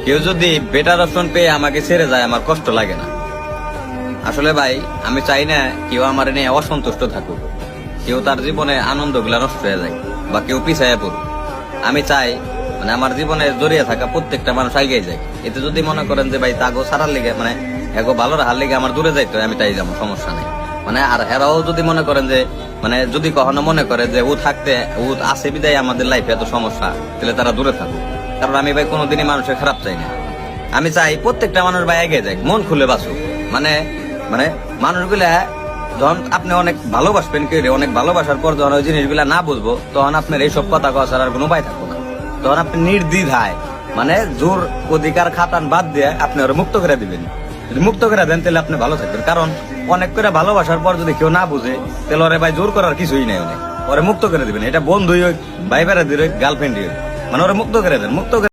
কেউ যদি better option পেয়ে আমাকে ছেড়ে যায় আমার কষ্ট লাগে না। আসলে ভাই আমি চাই না কেউ আমার নিয়ে অসন্তুষ্ট থাকুক, কেউ তার জীবনে আনন্দ গুলা নষ্ট হয়ে যায় বা কেউ পিছাইয়া পড়ুক। আমি চাই মানে আমার জীবনে জড়িয়ে থাকা প্রত্যেকটা মানুষ এগিয়ে যায়। এতে যদি মনে করেন যে ভাই তাগো সারার লিগে মানে এগো ভালো রাখার লিগে আমার দূরে যাইতে হয়, আমি তাই যাবো, সমস্যা নেই। মানে আর এরাও যদি মনে করেন যে মানে যদি কখনো মনে করে যে ও থাকতে ও আছে বিদায় আমাদের লাইফে এত সমস্যা, তাহলে তারা দূরে থাকুক। কারণ আমি ভাই কোনোদিনই মানুষের খারাপ চাই না। আমি চাই প্রত্যেকটা মানুষ ভাই এগিয়ে যাক, মন খুলে বাঁচুক। মানে মানে মানুষগুলা যখন আপনি অনেক ভালোবাসবেন, কেউ অনেক ভালোবাসার পর যখন ওই জিনিসগুলা না বুঝবো, তখন আপনার এইসব কথা কওয়া ছাড়া আর কোনো উপায় থাকবো না। তখন আপনি নির্দ্বিধায় মানে জোর অধিকার খাতান বাদ দিয়ে আপনি ওরা মুক্ত করে দিবেন। যদি মুক্ত করে দেন তাহলে আপনি ভালো থাকবেন। কারণ অনেক করে ভালোবাসার পর যদি কেউ না বুঝে, তাহলে ওরে ভাই জোর করার কিছুই নাই। অনেক ওরে মুক্ত করে দিবেন, এটা বন্ধুই হোক, ভাই বেড়া দিয়ে হোক, গার্লফ্রেন্ডই হোক, মানে ওরা মুক্ত করে দেন। মুক্ত